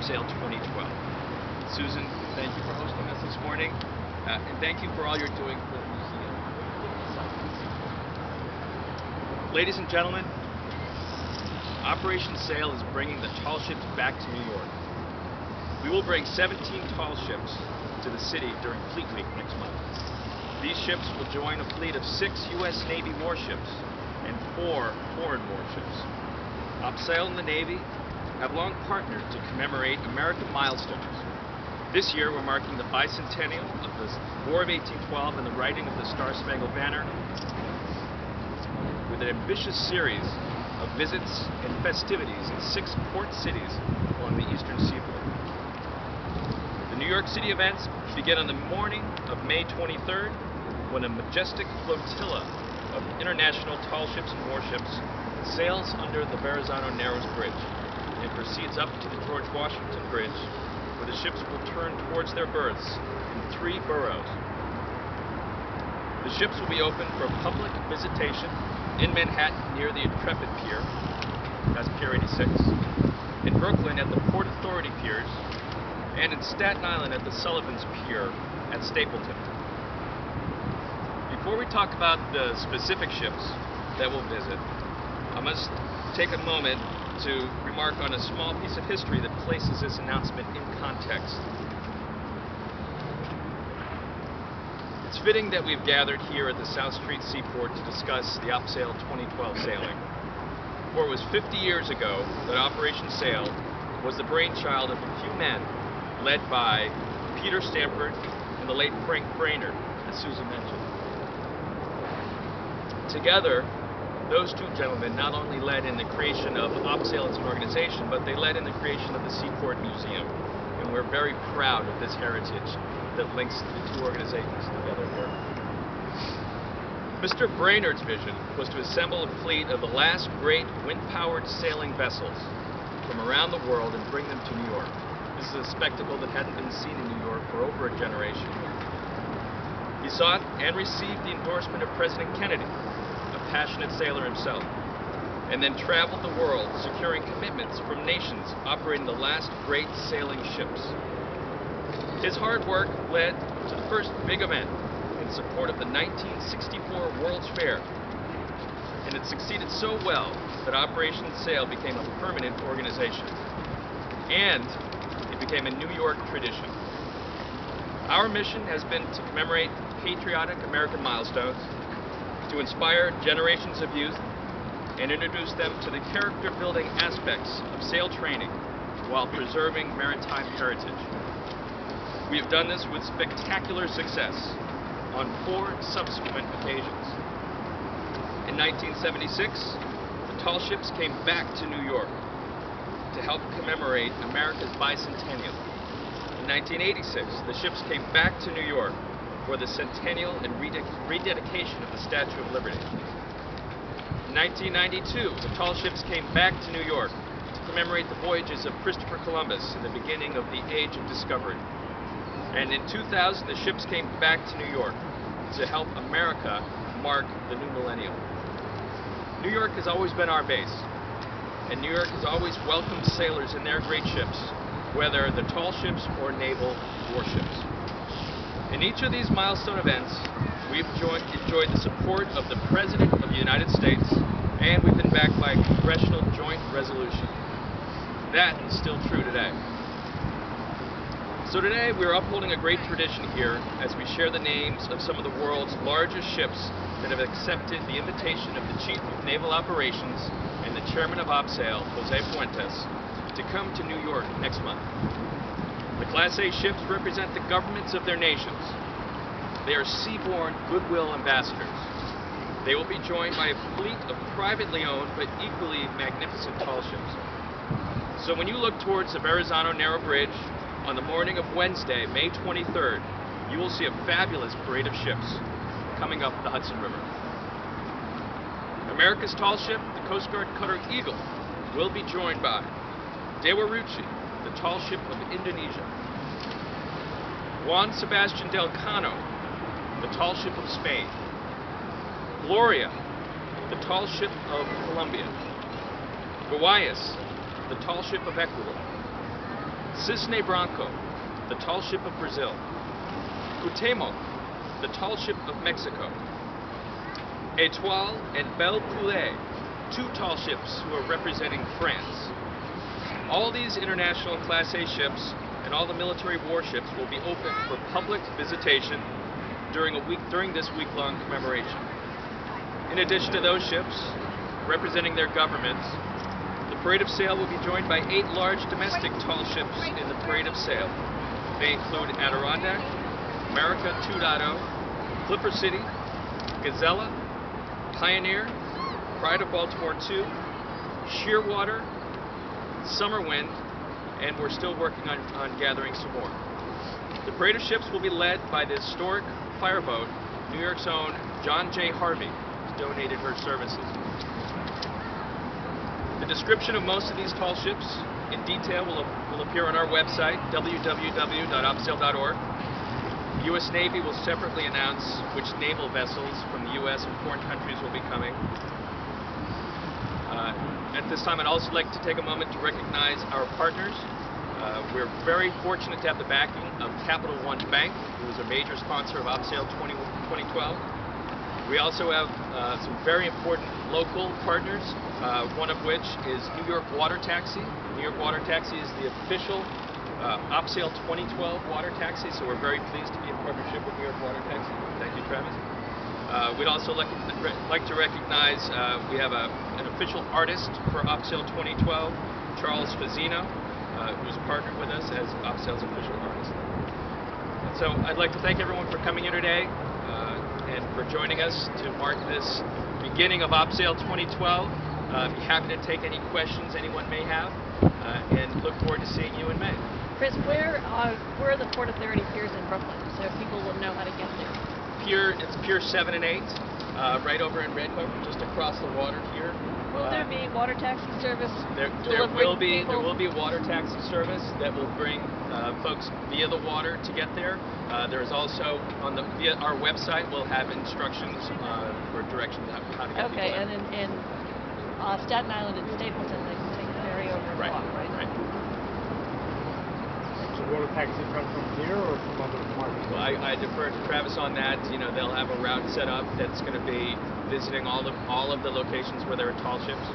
OpSail 2012. Susan, thank you for hosting us this morning, and thank you for all you're doing for the museum. Ladies and gentlemen, Operation Sail is bringing the tall ships back to New York. We will bring 17 tall ships to the city during Fleet Week next month. These ships will join a fleet of 6 U.S. Navy warships and 4 foreign warships. OpSail and the Navy have long partnered to commemorate American milestones. This year we're marking the bicentennial of the War of 1812 and the writing of the Star-Spangled Banner with an ambitious series of visits and festivities in 6 port cities along the eastern seaboard. The New York City events begin on the morning of May 23rd when a majestic flotilla of international tall ships and warships sails under the Verrazano Narrows Bridge and proceeds up to the George Washington Bridge, where the ships will turn towards their berths in 3 boroughs. The ships will be open for public visitation in Manhattan near the Intrepid Pier, that's Pier 86, in Brooklyn at the Port Authority Piers, and in Staten Island at the Sullivan's Pier at Stapleton. Before we talk about the specific ships that we'll visit, I must take a moment to remark on a small piece of history that places this announcement in context. It's fitting that we've gathered here at the South Street Seaport to discuss the OpSail 2012 sailing. For it was 50 years ago that Operation Sail was the brainchild of a few men led by Peter Sanford and the late Frank Braynard, as Susan mentioned. Together, those 2 gentlemen not only led in the creation of OpSail as an organization, but they led in the creation of the Seaport Museum. And we're very proud of this heritage that links the 2 organizations together here. Mr. Brainard's vision was to assemble a fleet of the last great wind-powered sailing vessels from around the world and bring them to New York. This is a spectacle that hadn't been seen in New York for over a generation. He sought and received the endorsement of President Kennedy, a passionate sailor himself, and then traveled the world securing commitments from nations operating the last great sailing ships. His hard work led to the first big event in support of the 1964 World's Fair, and it succeeded so well that Operation Sail became a permanent organization, and it became a New York tradition. Our mission has been to commemorate patriotic American milestones, to inspire generations of youth, and introduce them to the character-building aspects of sail training while preserving maritime heritage. We have done this with spectacular success on 4 subsequent occasions. In 1976, the tall ships came back to New York to help commemorate America's bicentennial. In 1986, the ships came back to New York for the centennial and rededication of the Statue of Liberty. In 1992, the tall ships came back to New York to commemorate the voyages of Christopher Columbus and the beginning of the Age of Discovery. And in 2000, the ships came back to New York to help America mark the new millennium. New York has always been our base, and New York has always welcomed sailors in their great ships, whether the tall ships or naval warships. In each of these milestone events, we've enjoyed the support of the President of the United States, and we've been backed by a congressional joint resolution. That is still true today. So today, we're upholding a great tradition here as we share the names of some of the world's largest ships that have accepted the invitation of the Chief of Naval Operations and the Chairman of OpSail, Jose Fuentes, to come to New York next month. The Class A ships represent the governments of their nations. They are seaborne goodwill ambassadors. They will be joined by a fleet of privately owned but equally magnificent tall ships. So when you look towards the Verrazano Narrow Bridge on the morning of Wednesday, May 23rd, you will see a fabulous parade of ships coming up the Hudson River. America's tall ship, the Coast Guard cutter Eagle, will be joined by Dewa Ruchi, the tall ship of Indonesia, Juan Sebastian del Cano, the tall ship of Spain, Gloria, the tall ship of Colombia, Guayas, the tall ship of Ecuador, Cisne Branco, the tall ship of Brazil. Cuauhtémoc, the tall ship of Mexico. Étoile and Belle Poulet, two tall ships who are representing France. All these international Class A ships and all the military warships will be open for public visitation during this week-long commemoration. In addition to those ships, representing their governments, the Parade of Sail will be joined by 8 large domestic tall ships in the Parade of Sail. They include Adirondack, America 2.0, Clipper City, Gazella, Pioneer, Pride of Baltimore 2, Shearwater, Summer Wind, and we're still working on gathering some more. The Parade of Ships will be led by the historic fireboat, New York's own John J. Harvey, who's donated her services. The description of most of these tall ships in detail will appear on our website, www.opsail.org. The U.S. Navy will separately announce which naval vessels from the U.S. and foreign countries will be coming. At this time, I'd also like to take a moment to recognize our partners. We're very fortunate to have the backing of Capital One Bank, who is a major sponsor of OpSail 2012. We also have some very important local partners, one of which is New York Water Taxi. New York Water Taxi is the official OpSail 2012 water taxi, so we're very pleased to be in partnership with New York Water Taxi. Thank you, Travis. We'd also like to recognize we have an official artist for OpSail 2012, Charles Fazzino, who's partnered with us as OpSail's official artist. And so I'd like to thank everyone for coming here today and for joining us to mark this beginning of OpSail 2012. Be happy to take any questions anyone may have and look forward to seeing you in May. Chris, where are the Port Authority piers in Brooklyn, so people will know how to get there? It's Pier 7 and 8, right over in Red Hook, just across the water here. Will there be water taxi service? There will be water taxi service that will bring folks via the water to get there. There is also via our website we'll have instructions for directions on how to get okay, people there. And in Staten Island and Stapleton, they can take the ferry over and walk, right? Right. So water taxis come from here or from other markets? Well, I defer to Travis on that. You know, they'll have a route set up that's going to be visiting all of the locations where there are tall ships.